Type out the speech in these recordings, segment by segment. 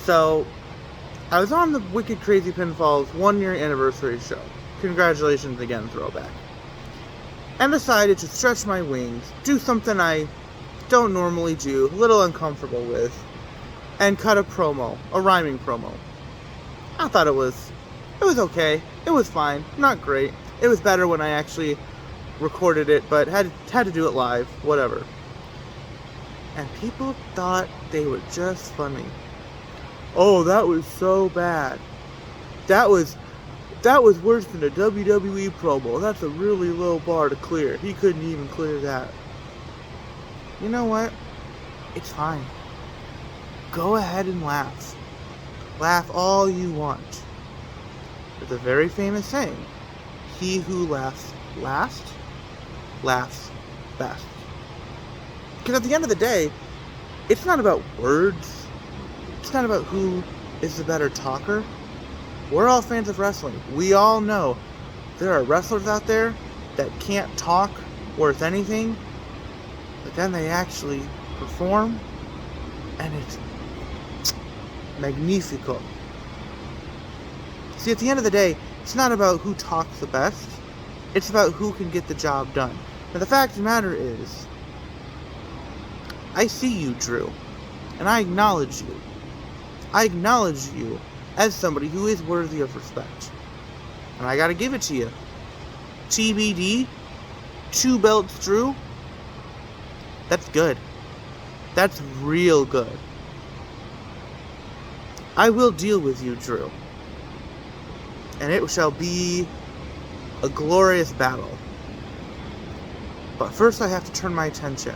So, I was on the Wicked Crazy Pinfall's 1-year anniversary show. Congratulations again, Throwback. And decided to stretch my wings, do something I don't normally do, a little uncomfortable with, and cut a promo, a rhyming promo. I thought it was okay. It was fine. Not great. It was better when I actually recorded it, but had to do it live, whatever. And people thought they were just funny. Oh, that was so bad. That was worse than a WWE promo. That's a really low bar to clear. He couldn't even clear that. You know what? It's fine. Go ahead and laugh. Laugh all you want. There's a very famous saying. He who laughs last, laughs best. Because at the end of the day, it's not about words. It's not about who is the better talker. We're all fans of wrestling. We all know there are wrestlers out there that can't talk worth anything, but then they actually perform, and it's magnifico. See, at the end of the day, it's not about who talks the best. It's about who can get the job done. Now, the fact of the matter is, I see you, Drew, and I acknowledge you. I acknowledge you as somebody who is worthy of respect. And I gotta give it to you. TBD, 2 belts Drew, that's good. That's real good. I will deal with you, Drew. And it shall be a glorious battle. But first I have to turn my attention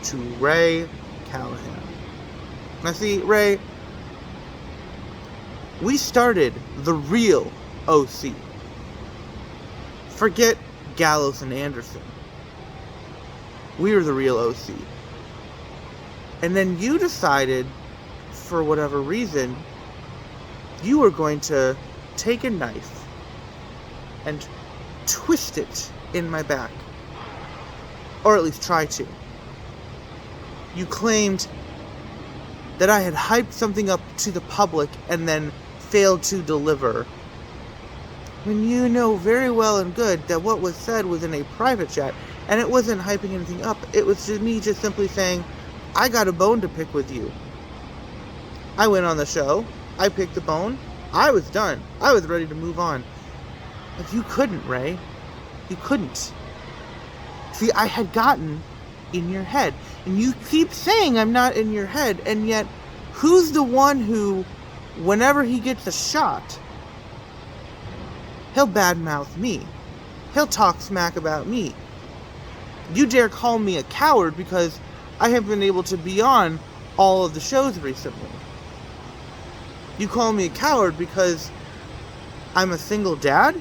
to Ray Callahan. Now see, Ray, we started the real OC. Forget Gallows and Anderson. We were the real OC. And then you decided, for whatever reason, you were going to take a knife and twist it in my back. Or at least try to. You claimed that I had hyped something up to the public and then failed to deliver. When you know very well and good that what was said was in a private chat, and it wasn't hyping anything up. It was just me just simply saying, I got a bone to pick with you. I went on the show. I picked the bone. I was done. I was ready to move on. But you couldn't, Ray. You couldn't. See, I had gotten in your head. And you keep saying I'm not in your head, and yet, who's the one who, whenever he gets a shot, he'll badmouth me. He'll talk smack about me. You dare call me a coward because I have been able to be on all of the shows recently. You call me a coward because I'm a single dad,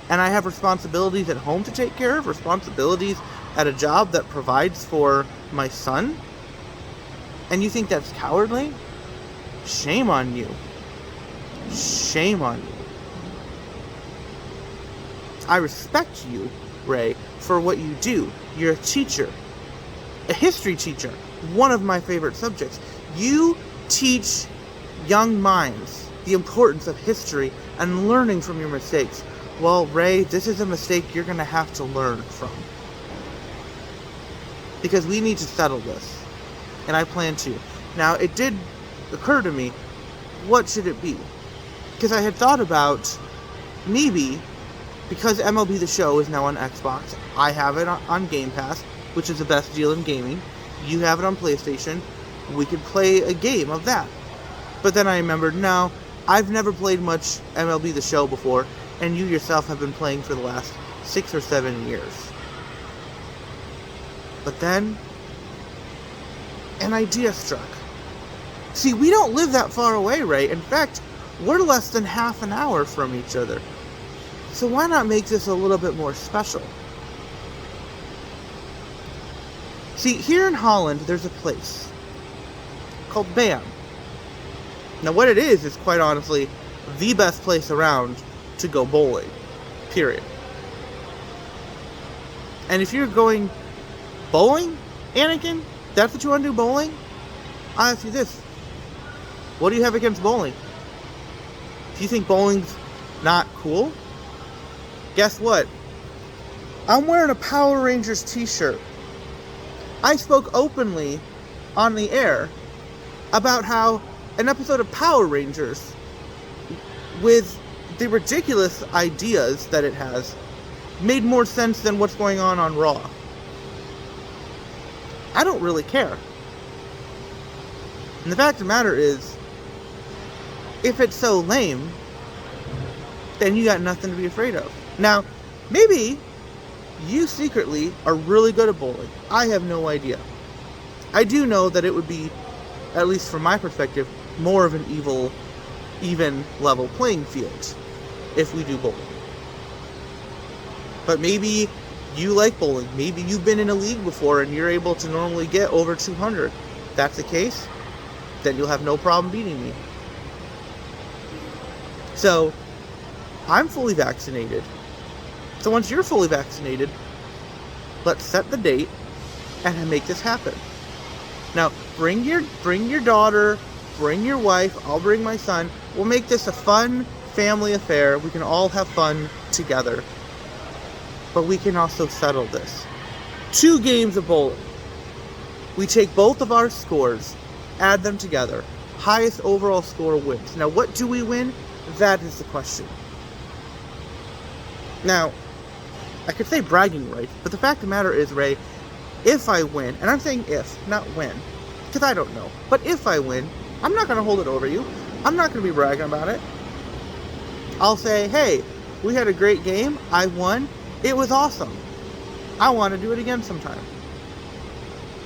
and I have responsibilities at home to take care of, responsibilities at a job that provides for my son, and you think that's cowardly? Shame on you. Shame on you. I respect you, Ray, for what you do. You're a teacher. A history teacher. One of my favorite subjects. You teach young minds the importance of history and learning from your mistakes. Well, Ray, this is a mistake you're going to have to learn from. Because we need to settle this. And I plan to. Now, it did occur to me, what should it be? Because I had thought about, maybe, because MLB The Show is now on Xbox, I have it on Game Pass, which is the best deal in gaming. You have it on PlayStation. We could play a game of that. But then I remembered, no, I've never played much MLB The Show before, and you yourself have been playing for the last 6 or 7 years. But then, an idea struck. See, we don't live that far away, Ray. In fact, we're less than half an hour from each other. So why not make this a little bit more special? See, here in Holland, there's a place called BAM. Now, what it is quite honestly the best place around to go bowling. Period. And if you're going bowling, Anakin, that's what you want to do, bowling? I'll ask you this. What do you have against bowling? If you think bowling's not cool, guess what? I'm wearing a Power Rangers t-shirt. I spoke openly on the air about how an episode of Power Rangers, with the ridiculous ideas that it has, made more sense than what's going on Raw. I don't really care. And the fact of the matter is, if it's so lame, then you got nothing to be afraid of. Now, maybe you secretly are really good at bowling. I have no idea. I do know that it would be, at least from my perspective, more of an even level playing field if we do bowling. But maybe you like bowling. Maybe you've been in a league before and you're able to normally get over 200. If that's the case, then you'll have no problem beating me. So, I'm fully vaccinated. So once you're fully vaccinated, let's set the date and make this happen. Now, bring your daughter, bring your wife, I'll bring my son. We'll make this a fun family affair. We can all have fun together. But we can also settle this. 2 games of bowling. We take both of our scores, add them together. Highest overall score wins. Now, what do we win? That is the question. Now, I could say bragging rights, but the fact of the matter is, Ray, if I win, and I'm saying if, not when, because I don't know, but if I win, I'm not going to hold it over you. I'm not going to be bragging about it. I'll say, hey, we had a great game. I won. It was awesome. I want to do it again sometime.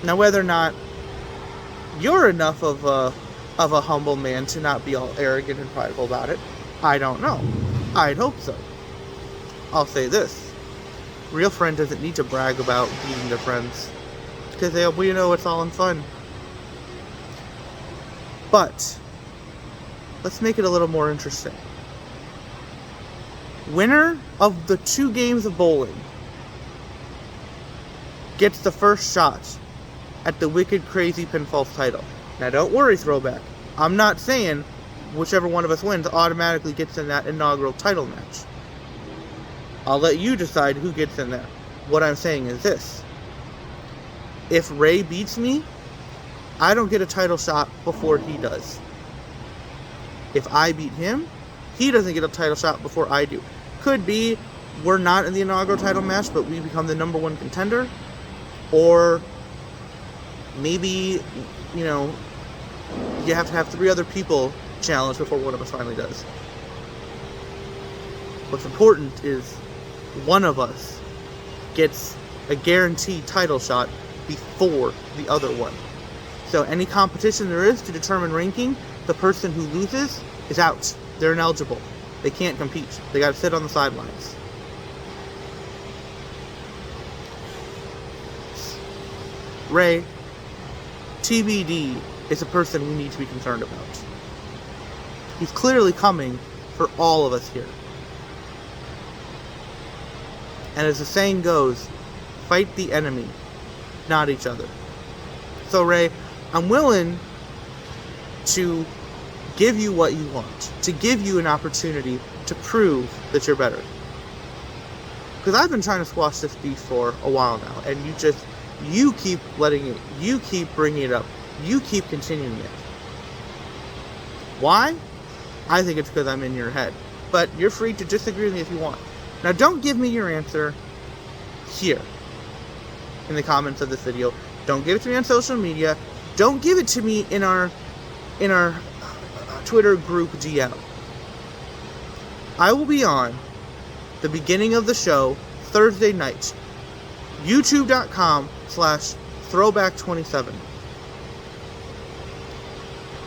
Now, whether or not you're enough of a humble man to not be all arrogant and prideful about it, I don't know. I'd hope so. I'll say this. Real friend doesn't need to brag about beating their friends, because we know it's all in fun. But let's make it a little more interesting. Winner of the 2 games of bowling gets the first shot at the Wicked Crazy Pinfalls title. Now don't worry, Throwback. I'm not saying whichever one of us wins automatically gets in that inaugural title match. I'll let you decide who gets in there. What I'm saying is this. If Ray beats me, I don't get a title shot before he does. If I beat him, he doesn't get a title shot before I do. Could be we're not in the inaugural title match, but we become the number 1 contender. Or maybe, you have to have 3 other people challenge before one of us finally does. What's important is one of us gets a guaranteed title shot before the other one. So any competition there is to determine ranking, the person who loses is out. They're ineligible. They can't compete. They got to sit on the sidelines. Ray, TBD is a person we need to be concerned about. He's clearly coming for all of us here. And as the saying goes, fight the enemy, not each other. So Ray, I'm willing to give you what you want, to give you an opportunity to prove that you're better. Because I've been trying to squash this beef for a while now, and you keep letting it, you keep bringing it up, you keep continuing it. Why? I think it's because I'm in your head. But you're free to disagree with me if you want. Now don't give me your answer here in the comments of this video. Don't give it to me on social media. Don't give it to me in our Twitter group DM. I will be on the beginning of the show Thursday night. YouTube.com/throwback27.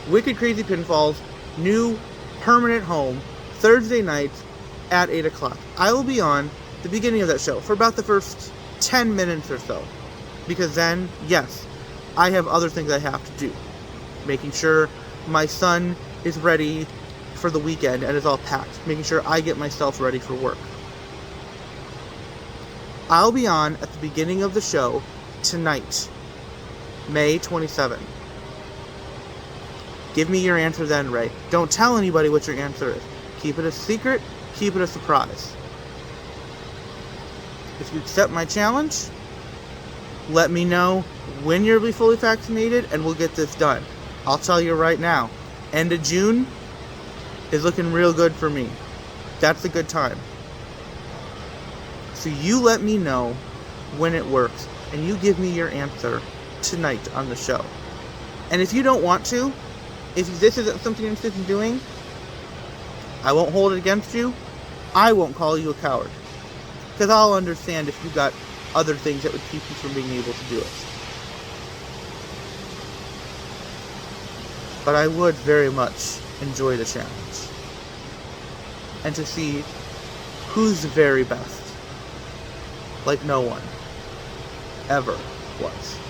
Wicked Crazy Pinfalls, new permanent home, Thursday night at 8 o'clock. I will be on the beginning of that show for about the first 10 minutes or so. Because then, yes, I have other things I have to do. Making sure my son is ready for the weekend and is all packed. Making sure I get myself ready for work. I'll be on at the beginning of the show tonight, May 27. Give me your answer then, Ray. Don't tell anybody what your answer is. Keep it a secret. Keep it a surprise. If you accept my challenge, let me know when you'll be fully vaccinated and we'll get this done. I'll tell you right now, end of June is looking real good for me. That's a good time. So you let me know when it works and you give me your answer tonight on the show. And if you don't want to, if this isn't something you're interested in doing, I won't hold it against you. I won't call you a coward. Because I'll understand if you got other things that would keep you from being able to do it. But I would very much enjoy the challenge. And to see who's the very best. Like no one ever was.